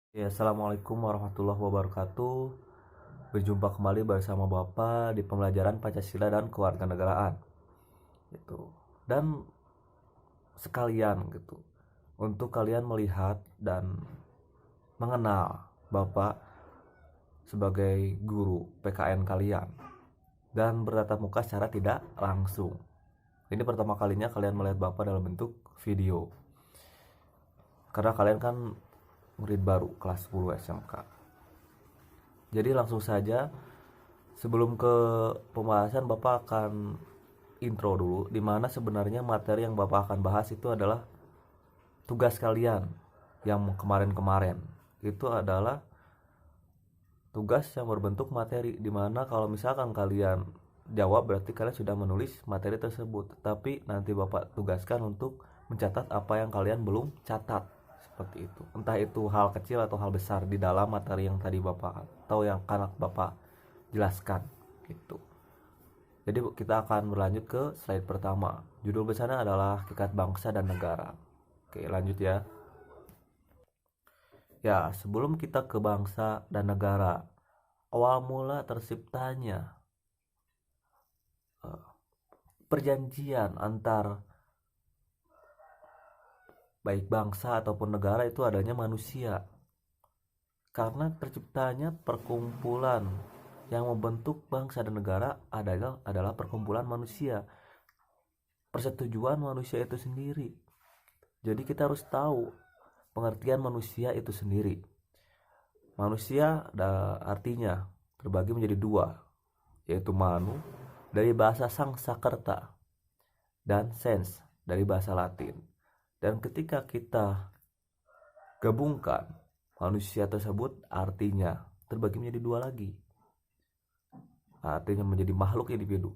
Ya, Assalamualaikum warahmatullahi wabarakatuh. Berjumpa kembali bersama Bapak di pembelajaran Pancasila dan Kewarganegaraan. Gitu. Dan sekalian gitu, untuk kalian melihat dan mengenal Bapak sebagai guru PKN kalian dan bertatap muka secara tidak langsung. Ini pertama kalinya kalian melihat Bapak dalam bentuk video. Karena kalian kan murid baru kelas 10 SMK. Jadi langsung saja, sebelum ke pembahasan, Bapak akan intro dulu, di mana sebenarnya materi yang Bapak akan bahas itu adalah tugas kalian yang kemarin-kemarin. Itu adalah tugas yang berbentuk materi, di mana kalau misalkan kalian jawab berarti kalian sudah menulis materi tersebut. Tapi nanti Bapak tugaskan untuk mencatat apa yang kalian belum catat. Seperti itu. Entah itu hal kecil atau hal besar di dalam materi yang tadi Bapak atau yang akan Bapak jelaskan gitu. Jadi kita akan berlanjut ke slide pertama. Judul besarnya adalah Hakikat Bangsa dan Negara. Oke, lanjut ya. Ya, sebelum kita ke bangsa dan negara, awal mula terciptanya perjanjian antar baik bangsa ataupun negara itu adanya manusia. Karena terciptanya perkumpulan yang membentuk bangsa dan negara adalah perkumpulan manusia. Persetujuan manusia itu sendiri. Jadi kita harus tahu pengertian manusia itu sendiri. Manusia artinya terbagi menjadi dua, yaitu manu dari bahasa Sangsekerta dan sens dari bahasa Latin. Dan ketika kita gabungkan, manusia tersebut artinya terbagi menjadi dua lagi. Artinya menjadi makhluk individu.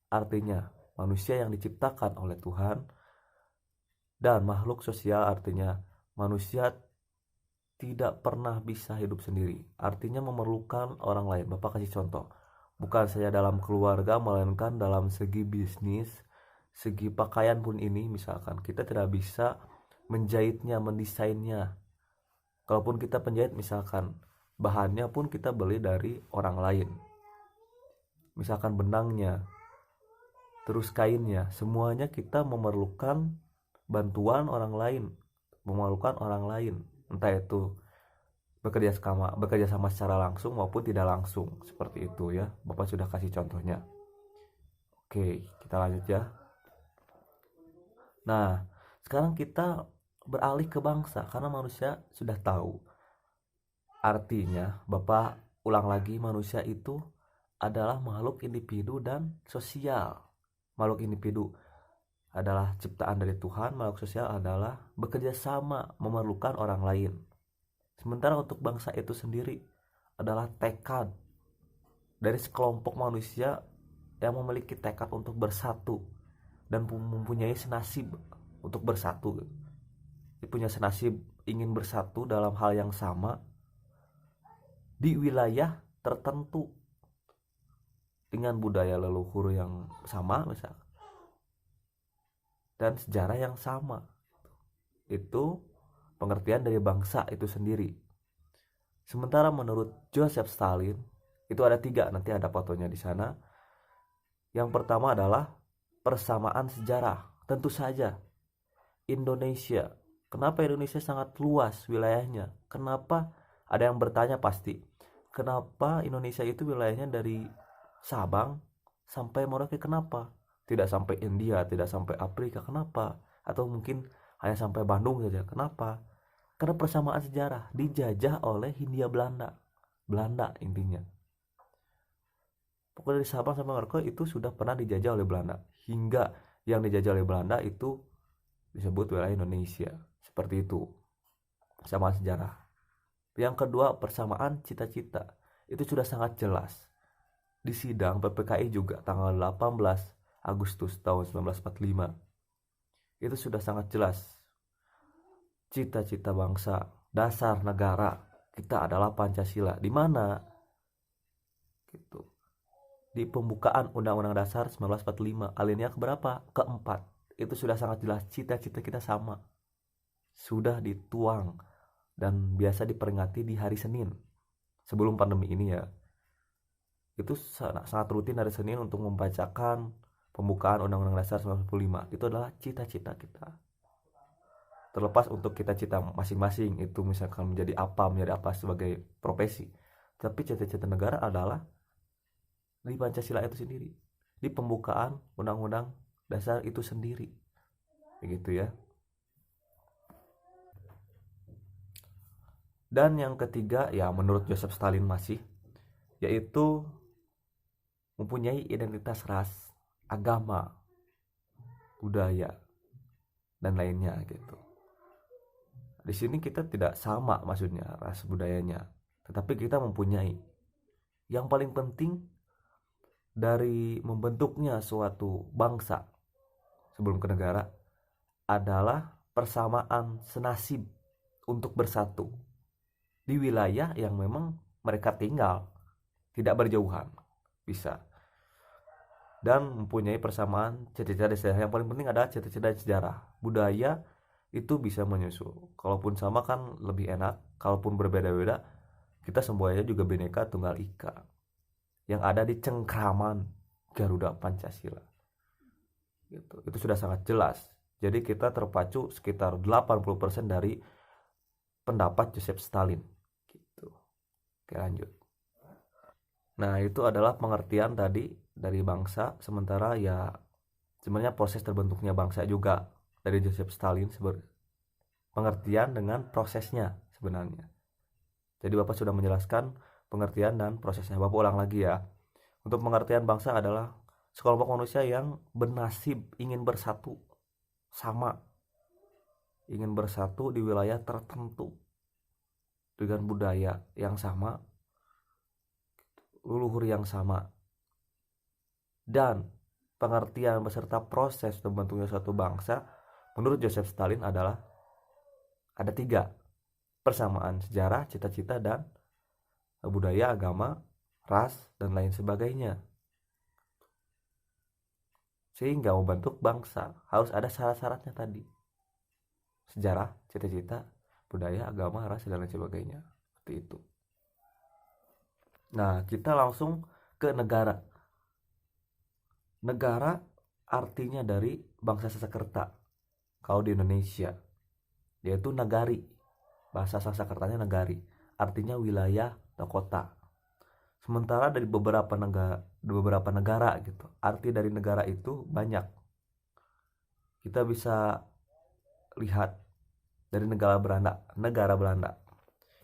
Artinya manusia yang diciptakan oleh Tuhan, dan makhluk sosial artinya manusia tidak pernah bisa hidup sendiri, artinya memerlukan orang lain. Bapak kasih contoh, bukan saja dalam keluarga, melainkan dalam segi bisnis, segi pakaian pun ini. Misalkan kita tidak bisa menjahitnya, mendesainnya. Kalaupun kita penjahit, misalkan bahannya pun kita beli dari orang lain, misalkan benangnya, terus kainnya, semuanya kita memerlukan bantuan orang lain, memerlukan orang lain, entah itu bekerja sama secara langsung maupun tidak langsung. Seperti itu ya, Bapak sudah kasih contohnya. Oke, kita lanjut ya. Nah, sekarang kita beralih ke bangsa, karena manusia sudah tahu artinya. Bapak ulang lagi, manusia itu adalah makhluk individu dan sosial. Makhluk individu adalah ciptaan dari Tuhan, makhluk sosial adalah bekerja sama memerlukan orang lain. Sementara untuk bangsa itu sendiri adalah tekad dari sekelompok manusia yang memiliki tekad untuk bersatu dan mempunyai senasib untuk bersatu. Dia punya senasib ingin bersatu dalam hal yang sama di wilayah tertentu dengan budaya leluhur yang sama misal, dan sejarah yang sama. Itu pengertian dari bangsa itu sendiri. Sementara menurut Joseph Stalin itu ada tiga, nanti ada fotonya di sana. Yang pertama adalah persamaan sejarah. Tentu saja Indonesia. Kenapa Indonesia sangat luas wilayahnya? Kenapa, ada yang bertanya pasti, kenapa Indonesia itu wilayahnya dari Sabang sampai Merauke? Kenapa tidak sampai India, tidak sampai Afrika? Kenapa? Atau mungkin hanya sampai Bandung saja? Kenapa? Karena persamaan sejarah, dijajah oleh Hindia Belanda. Belanda intinya. Pokoknya dari Sabang sampai Merauke itu sudah pernah dijajah oleh Belanda. Hingga yang dijajah oleh Belanda itu disebut wilayah Indonesia. Seperti itu. Persamaan sejarah. Yang kedua, persamaan cita-cita. Itu sudah sangat jelas. Di sidang PPKI juga tanggal 18 Agustus tahun 1945. Itu sudah sangat jelas. Cita-cita bangsa, dasar negara kita adalah Pancasila. Di mana? Gitu. Di pembukaan Undang-Undang Dasar 1945 alinea keberapa? Keempat. Itu sudah sangat jelas, cita-cita kita sama. Sudah dituang dan biasa diperingati di hari Senin. Sebelum pandemi ini ya, itu sangat rutin hari Senin untuk membacakan pembukaan Undang-Undang Dasar 1945. Itu adalah cita-cita kita. Terlepas untuk kita cita masing-masing itu misalkan menjadi apa sebagai profesi, tapi cita-cita negara adalah di Pancasila itu sendiri, di pembukaan Undang-Undang Dasar itu sendiri, begitu ya. Dan yang ketiga ya menurut Joseph Stalin masih, yaitu mempunyai identitas ras, agama, budaya, dan lainnya gitu. Di sini kita tidak sama maksudnya ras budayanya, tetapi kita mempunyai. Yang paling penting dari membentuknya suatu bangsa sebelum ke negara adalah persamaan senasib untuk bersatu di wilayah yang memang mereka tinggal, tidak berjauhan, bisa, dan mempunyai persamaan cita-cita sejarah. Yang paling penting adalah cita-cita sejarah. Budaya itu bisa menyusul, kalaupun sama kan lebih enak, kalaupun berbeda-beda kita semuanya juga Bhinneka Tunggal Ika yang ada di cengkraman Garuda Pancasila gitu. Itu sudah sangat jelas. Jadi kita terpacu sekitar 80% dari pendapat Joseph Stalin gitu. Oke, lanjut. Nah, itu adalah pengertian tadi dari bangsa. Sementara ya sebenarnya proses terbentuknya bangsa juga dari Joseph Stalin, pengertian dengan prosesnya sebenarnya. Jadi Bapak sudah menjelaskan pengertian dan prosesnya. Bapak ulang lagi ya. Untuk pengertian bangsa adalah sekelompok manusia yang bernasib ingin bersatu, sama, ingin bersatu di wilayah tertentu dengan budaya yang sama, leluhur yang sama. Dan pengertian beserta proses terbentuknya suatu bangsa menurut Joseph Stalin adalah ada 3: persamaan sejarah, cita-cita, dan budaya, agama, ras, dan lain sebagainya. Sehingga membentuk bangsa harus ada syarat-syaratnya tadi: sejarah, cita-cita, budaya, agama, ras, dan lain sebagainya. Seperti itu. Nah, kita langsung ke negara. Negara artinya dari bangsa Sanskerta kalau di Indonesia, yaitu nagari. Bahasa Sanskertanya nagari, artinya wilayah atau kota. Sementara dari beberapa negara gitu, arti dari negara itu banyak. Kita bisa lihat dari negara Belanda.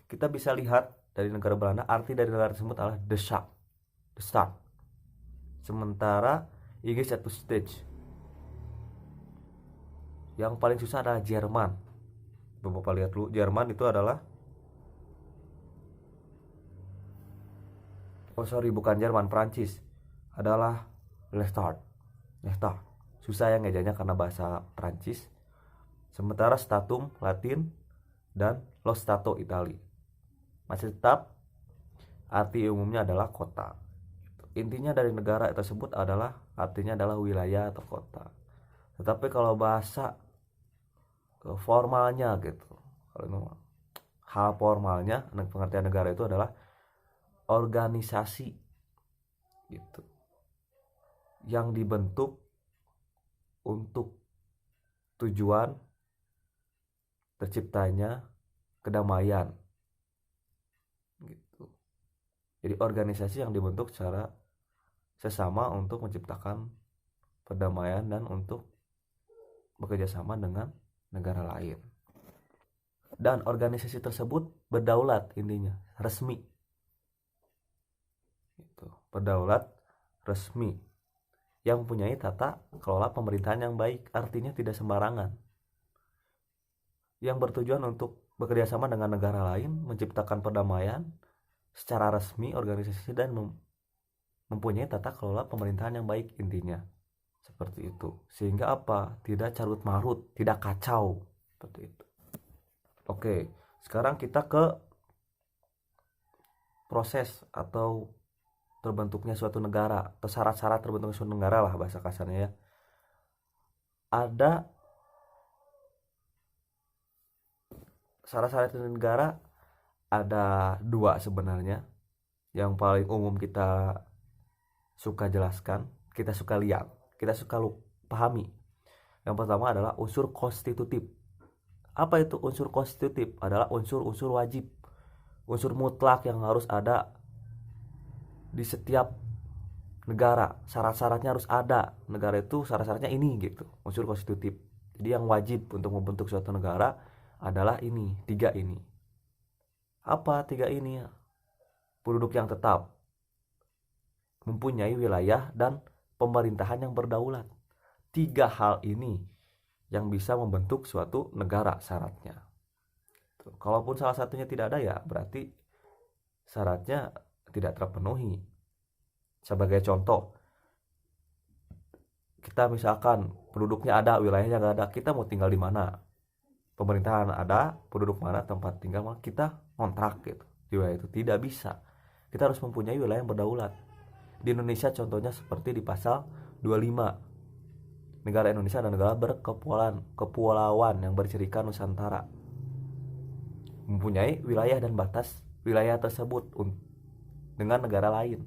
Kita bisa lihat dari negara Belanda, arti dari negara tersebut adalah the start. Sementara Inggris satu stage. Yang paling susah adalah Jerman. Bapak lihat dulu, Jerman itu adalah bukan Jerman, Prancis adalah Le Start. Susah ya ngejanya karena bahasa Prancis. Sementara Statum Latin dan Lo Stato Itali. Masih tetap arti umumnya adalah kota. Intinya dari negara tersebut adalah artinya adalah wilayah atau kota. Tetapi kalau bahasa formalnya gitu, kalau hal formalnya pengertian negara itu adalah organisasi gitu, yang dibentuk untuk tujuan terciptanya kedamaian gitu. Jadi organisasi yang dibentuk secara sesama untuk menciptakan perdamaian dan untuk bekerja sama dengan negara lain. Dan organisasi tersebut berdaulat, intinya resmi. Itu, berdaulat resmi yang mempunyai tata kelola pemerintahan yang baik, artinya tidak sembarangan. Yang bertujuan untuk bekerja sama dengan negara lain, menciptakan perdamaian secara resmi organisasi dan mempunyai tata kelola pemerintahan yang baik, intinya seperti itu. Sehingga apa? Tidak carut marut, tidak kacau, seperti itu. Oke, sekarang kita ke proses atau terbentuknya suatu negara atau syarat-syarat terbentuknya suatu negara lah bahasa kasarnya ya. Ada syarat-syarat negara ada dua sebenarnya. Yang paling umum kita suka jelaskan, kita suka lihat, kita suka pahami. Yang pertama adalah unsur konstitutif. Apa itu unsur konstitutif? Adalah unsur-unsur wajib, unsur mutlak yang harus ada di setiap negara. Syarat-syaratnya harus ada. Negara itu syarat-syaratnya ini gitu, unsur konstitutif. Jadi yang wajib untuk membentuk suatu negara adalah ini, tiga ini. Apa tiga ini? Penduduk yang tetap, mempunyai wilayah dan pemerintahan yang berdaulat. Tiga hal ini yang bisa membentuk suatu negara syaratnya. Kalaupun salah satunya tidak ada, ya berarti syaratnya tidak terpenuhi. Sebagai contoh, kita misalkan penduduknya ada, wilayahnya nggak ada, kita mau tinggal di mana? Pemerintahan ada, penduduk mana, tempat tinggal mana, kita kontrak gitu. Di wilayah itu tidak bisa. Kita harus mempunyai wilayah yang berdaulat. Di Indonesia contohnya seperti di pasal 25. Negara Indonesia adalah negara berkepulauan yang bercirikan Nusantara. Mempunyai wilayah dan batas wilayah tersebut dengan negara lain.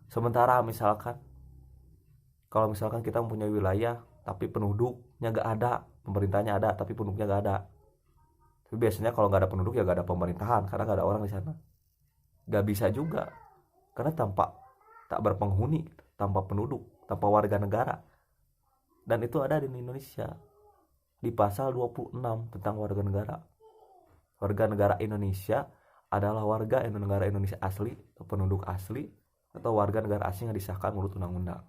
Sementara misalkan, kalau misalkan kita mempunyai wilayah tapi penduduknya gak ada, pemerintahnya ada tapi penduduknya gak ada. Tapi biasanya kalau gak ada penduduk ya gak ada pemerintahan, karena gak ada orang di sana. Gak bisa juga, karena tak berpenghuni, tanpa penduduk, tanpa warga negara. Dan itu ada di Indonesia di pasal 26 tentang warga negara. Warga negara Indonesia adalah warga negara Indonesia asli atau penduduk asli atau warga negara asing yang disahkan menurut undang-undang.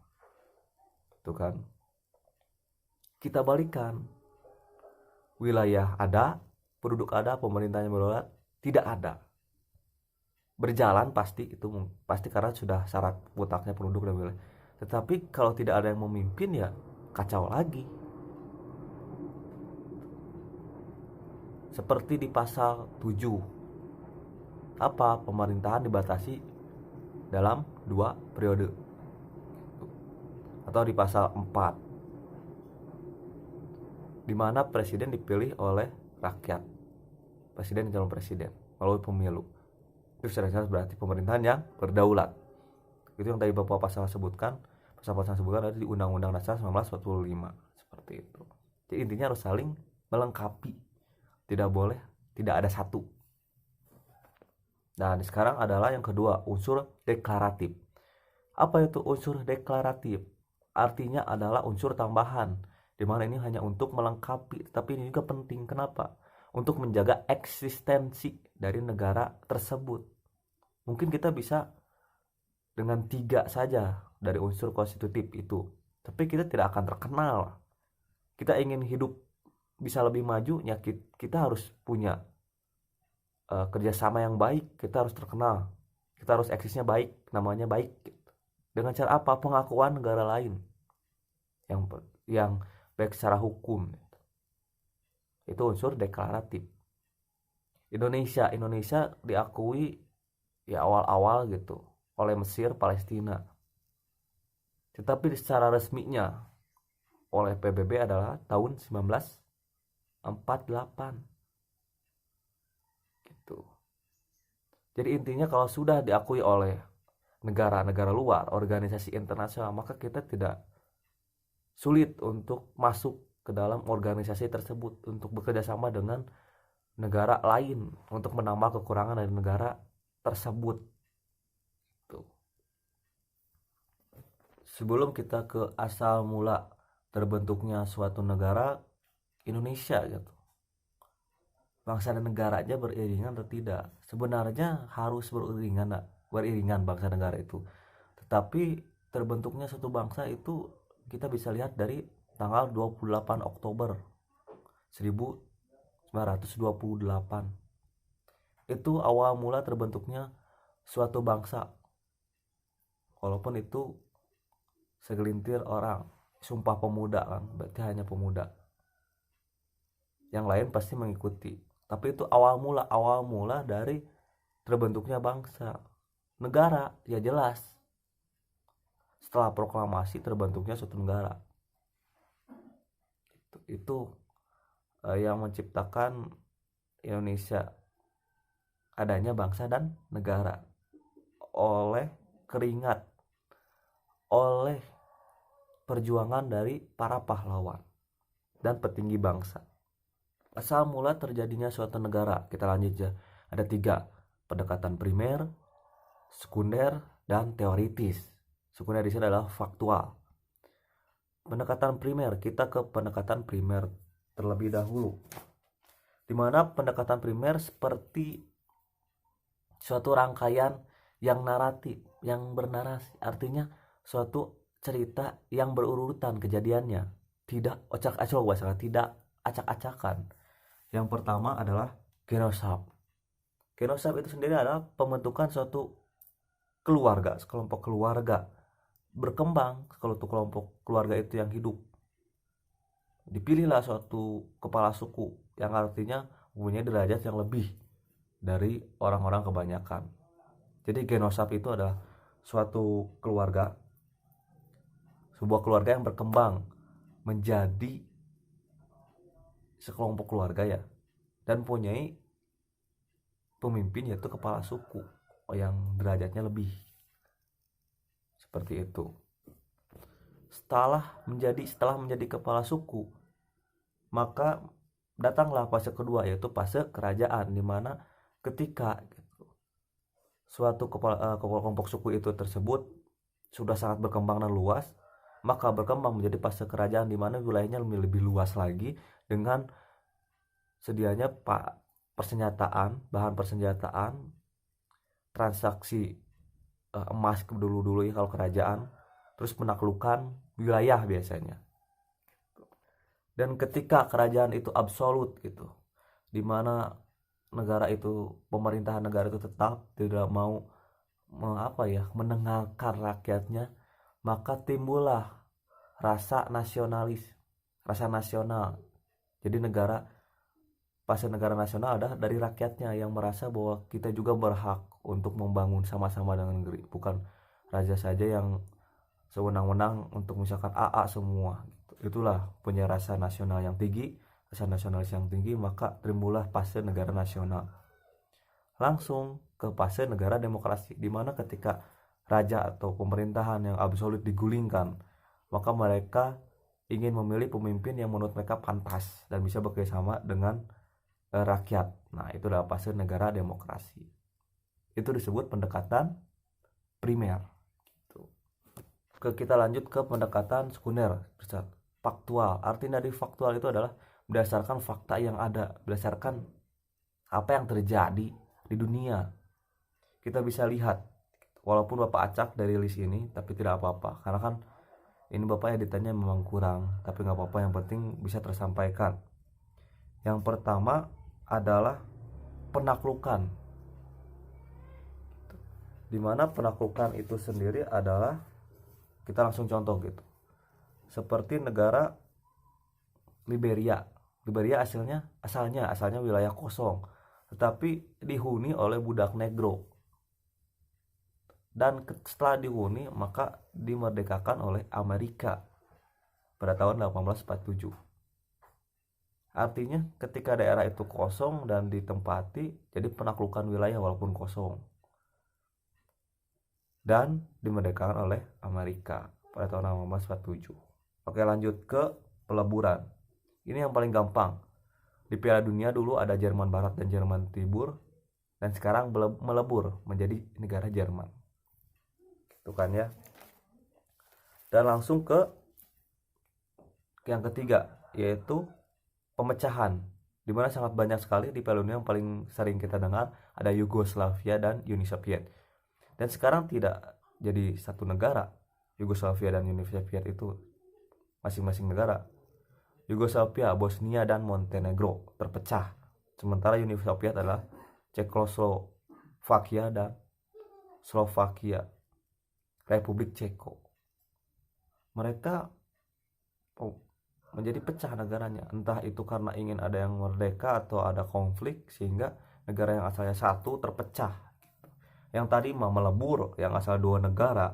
Itu kan. Kita balikan. Wilayah ada, penduduk ada, pemerintahnya berdaulat, tidak ada. Berjalan pasti, itu pasti karena sudah syarat mutlaknya penduduk dan wilayah. Tetapi kalau tidak ada yang memimpin, ya kacau lagi. Seperti di pasal 7. Apa? Pemerintahan dibatasi dalam 2 periode. Atau di pasal 4, di mana presiden dipilih oleh rakyat. Presiden dan calon presiden melalui pemilu. Itu secara berarti pemerintahan yang berdaulat. Itu yang tadi Bapak pasal sebutkan. Pasal-pasal sebutkan ada di Undang-Undang Dasar 1945. Seperti itu. Jadi intinya harus saling melengkapi. Tidak boleh tidak ada satu. Nah, sekarang adalah yang kedua, unsur deklaratif. Apa itu unsur deklaratif? Artinya adalah unsur tambahan, di mana ini hanya untuk melengkapi, tapi ini juga penting. Kenapa? Untuk menjaga eksistensi dari negara tersebut. Mungkin kita bisa dengan 3 saja dari unsur konstitutif itu, tapi kita tidak akan terkenal. Kita ingin hidup bisa lebih maju, ya kita harus punya kerjasama yang baik. Kita harus terkenal, kita harus eksisnya baik, namanya baik. Dengan cara apa? Pengakuan negara lain yang baik secara hukum. Itu unsur deklaratif. Indonesia diakui ya awal-awal gitu oleh Mesir, Palestina. Tetapi secara resminya oleh PBB adalah tahun 1948. Gitu. Jadi intinya kalau sudah diakui oleh negara-negara luar, organisasi internasional, maka kita tidak sulit untuk masuk ke dalam organisasi tersebut untuk bekerja sama dengan negara lain untuk menambah kekurangan dari negara tersebut. Tuh. Sebelum kita ke asal mula terbentuknya suatu negara Indonesia gitu, bangsa dan negaranya beriringan atau tidak? Sebenarnya harus beriringan bangsa negara itu. Tetapi terbentuknya suatu bangsa itu kita bisa lihat dari tanggal 28 Oktober 1928. Itu awal mula terbentuknya suatu bangsa. Walaupun itu segelintir orang, Sumpah Pemuda kan, berarti hanya pemuda. Yang lain pasti mengikuti. Tapi itu awal mula dari terbentuknya bangsa. Negara ya jelas setelah proklamasi terbentuknya suatu negara. Itu yang menciptakan Indonesia adanya bangsa dan negara oleh keringat, oleh perjuangan dari para pahlawan dan petinggi bangsa. Asal mula terjadinya suatu negara, kita lanjut ya. Ada 3, pendekatan primer, sekunder, dan teoritis. Sekunder di sini adalah faktual. Pendekatan primer, kita ke pendekatan primer terlebih dahulu. Di mana pendekatan primer seperti suatu rangkaian yang naratif, yang bernarasi, artinya suatu cerita yang berurutan kejadiannya, tidak acak-acak, tidak acak-acakan. Yang pertama adalah genosidme. Genosidme itu sendiri adalah pembentukan suatu keluarga, sekelompok keluarga berkembang, kalau kelompok keluarga itu yang hidup. Dipilihlah suatu kepala suku yang artinya mempunyai derajat yang lebih dari orang-orang kebanyakan. Jadi genosidme itu adalah suatu keluarga, sebuah keluarga yang berkembang menjadi sekelompok keluarga ya, dan mempunyai pemimpin yaitu kepala suku yang derajatnya lebih, seperti itu. Setelah menjadi kepala suku, maka datanglah fase kedua yaitu fase kerajaan, di mana ketika suatu kelompok suku itu tersebut sudah sangat berkembang dan luas, maka berkembang menjadi fase kerajaan, di mana wilayahnya lebih luas lagi dengan sedianya bahan persenjataan, transaksi emas dulu ya kalau kerajaan, terus menaklukkan wilayah biasanya. Dan ketika kerajaan itu absolut gitu, di mana negara itu, pemerintahan negara itu tetap tidak mau mendengarkan rakyatnya, maka timbullah rasa nasional. Jadi fase negara nasional adalah dari rakyatnya yang merasa bahwa kita juga berhak untuk membangun sama-sama dengan negeri, bukan raja saja yang sewenang-wenang untuk misalkan AA semua. Itulah punya rasa nasional yang tinggi, rasa nasionalis yang tinggi, maka timbullah fase negara nasional. Langsung ke fase negara demokrasi, di mana ketika raja atau pemerintahan yang absolut digulingkan, maka mereka ingin memilih pemimpin yang menurut mereka pantas dan bisa bekerjasama dengan rakyat. Nah, itu adalah fase negara demokrasi. Itu disebut pendekatan primer. Kita lanjut ke pendekatan sekunder, faktual. Arti dari faktual itu adalah berdasarkan fakta yang ada, berdasarkan apa yang terjadi di dunia. Kita bisa lihat, walaupun Bapak acak dari list ini, tapi tidak apa-apa, karena kan ini Bapak editannya memang kurang, tapi nggak apa-apa, yang penting bisa tersampaikan. Yang pertama adalah penaklukan, dimana penaklukan itu sendiri adalah, kita langsung contoh gitu, seperti negara Liberia asalnya wilayah kosong, tetapi dihuni oleh budak negro, dan setelah dihuni maka dimerdekakan oleh Amerika pada tahun 1847. Artinya ketika daerah itu kosong dan ditempati, jadi penaklukan wilayah walaupun kosong, dan dimerdekakan oleh Amerika pada tahun 1847. Oke, lanjut ke peleburan. Ini yang paling gampang. Di Piala Dunia dulu ada Jerman Barat dan Jerman Timur, dan sekarang melebur menjadi negara Jerman. Itu kan ya. Dan langsung ke yang ketiga, yaitu pemecahan, dimana sangat banyak sekali di Piala Dunia. Yang paling sering kita dengar ada Yugoslavia dan Uni Soviet, dan sekarang tidak jadi satu negara. Yugoslavia dan Uni Soviet itu masing-masing negara. Yugoslavia, Bosnia dan Montenegro terpecah, sementara Uni Soviet adalah Cekoslovakia dan Slovakia, Republik Ceko. Mereka menjadi pecah negaranya, entah itu karena ingin ada yang merdeka atau ada konflik, sehingga negara yang asalnya satu terpecah gitu. Yang tadi melebur, yang asal 2 negara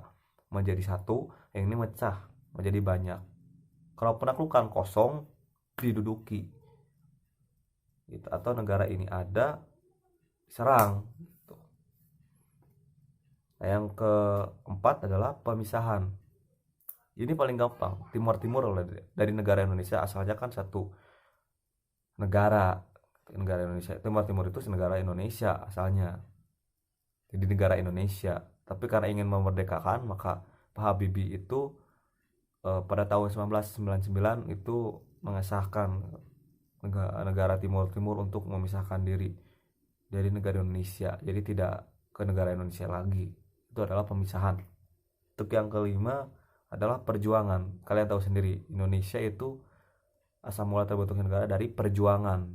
menjadi satu, yang ini mecah menjadi banyak. Kalau penaklukan kosong diduduki, gitu, atau negara ini ada diserang gitu. Nah, yang keempat adalah pemisahan. Ini paling gampang. Timur dari negara Indonesia, asalnya kan satu negara Indonesia. Timur itu negara Indonesia asalnya, jadi negara Indonesia. Tapi karena ingin memerdekakan, maka Pak Habibie itu pada tahun 1999 itu mengesahkan negara Timur untuk memisahkan diri dari negara Indonesia, jadi tidak ke negara Indonesia lagi. Itu adalah pemisahan. Untuk yang kelima adalah perjuangan. Kalian tahu sendiri, Indonesia itu asal mula terbentuknya negara dari perjuangan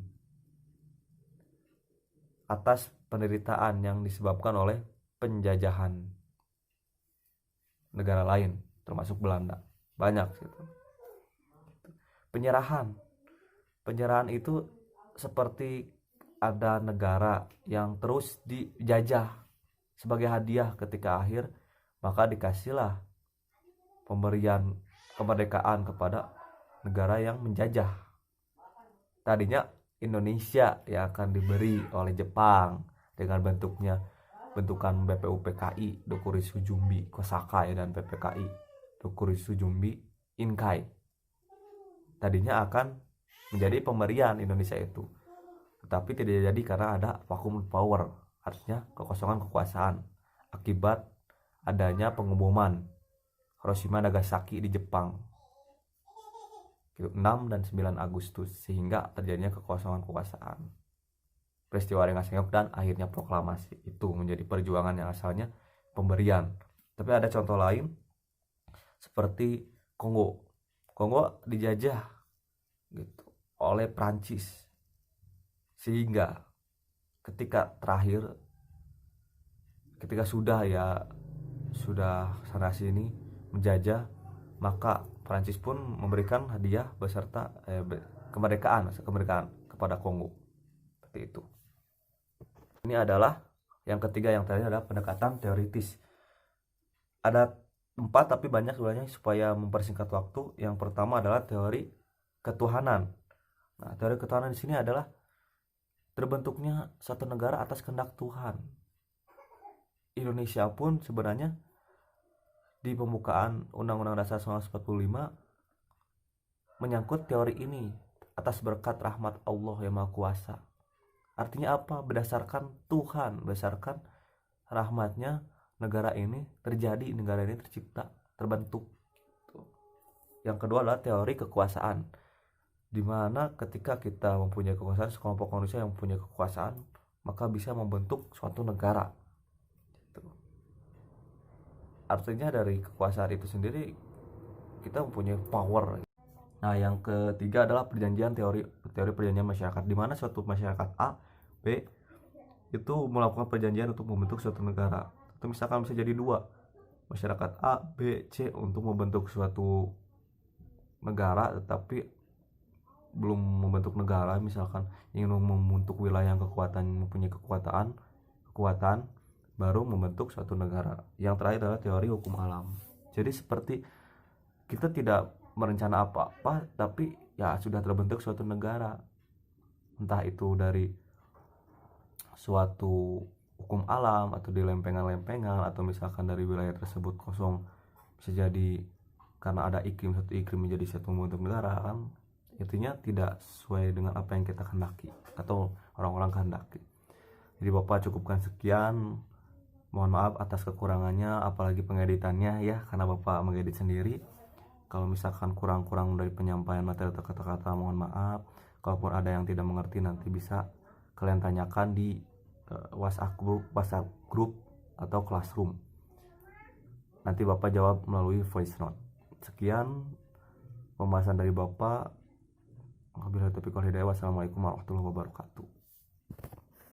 atas penderitaan yang disebabkan oleh penjajahan negara lain, termasuk Belanda. Banyak gitu. Penyerahan itu seperti ada negara yang terus dijajah, sebagai hadiah ketika akhir, maka dikasihlah pemberian kemerdekaan kepada negara yang menjajah. Tadinya Indonesia yang akan diberi oleh Jepang dengan bentukan BPUPKI, Dokuritsu Jumbi Kosakai, dan PPKI, Dokuritsu Jumbi Inkai. Tadinya akan menjadi pemberian Indonesia itu, tetapi tidak jadi karena ada vacuum power, artinya kekosongan kekuasaan akibat adanya pengeboman Hiroshima Nagasaki di Jepang 6 dan 9 Agustus, sehingga terjadinya kekosongan kekuasaan. Peristiwa Rengasengok dan akhirnya proklamasi itu menjadi perjuangan yang asalnya pemberian. Tapi ada contoh lain seperti Kongo dijajah gitu oleh Prancis, sehingga ketika sudah sana sini menjajah, maka Prancis pun memberikan hadiah beserta kemerdekaan kepada Kongo. Seperti itu. Ini adalah yang ketiga. Yang terakhir adalah pendekatan teoritis. Ada 4 tapi banyak sebenarnya, supaya mempersingkat waktu. Yang pertama adalah teori ketuhanan. Nah, teori ketuhanan di sini adalah terbentuknya satu negara atas kehendak Tuhan. Indonesia pun sebenarnya di pembukaan Undang-Undang Dasar 1945 menyangkut teori ini, atas berkat rahmat Allah yang Maha Kuasa. Artinya apa? Berdasarkan Tuhan, berdasarkan rahmatnya negara ini tercipta, terbentuk. Yang kedua adalah teori kekuasaan, di mana ketika kita mempunyai kekuasaan, sekelompok manusia yang mempunyai kekuasaan, maka bisa membentuk suatu negara. Artinya dari kekuasaan itu sendiri kita mempunyai power. Nah, yang ketiga adalah teori perjanjian masyarakat, di mana suatu masyarakat A, B itu melakukan perjanjian untuk membentuk suatu negara. Itu misalkan bisa jadi 2, masyarakat A, B, C untuk membentuk suatu negara, tetapi belum membentuk negara, misalkan ingin membentuk wilayah yang mempunyai kekuatan baru membentuk suatu negara. Yang terakhir adalah teori hukum alam. Jadi seperti kita tidak merencana apa-apa, tapi ya sudah terbentuk suatu negara, entah itu dari suatu hukum alam atau di lempengan-lempengan, atau misalkan dari wilayah tersebut kosong, bisa jadi karena ada satu iklim menjadi satu membentuk negara kan. Intinya tidak sesuai dengan apa yang kita kehendaki atau orang-orang kehendaki. Jadi Bapak cukupkan sekian. Mohon maaf atas kekurangannya, apalagi pengeditannya ya, karena Bapak mengedit sendiri. Kalau misalkan kurang-kurang dari penyampaian materi atau kata-kata, mohon maaf. Kalaupun ada yang tidak mengerti, nanti bisa kalian tanyakan di WhatsApp group atau classroom. Nanti Bapak jawab melalui voice note. Sekian pembahasan dari Bapak. Wabillahi taufiq wal hidayah. Wassalamualaikum warahmatullahi wabarakatuh.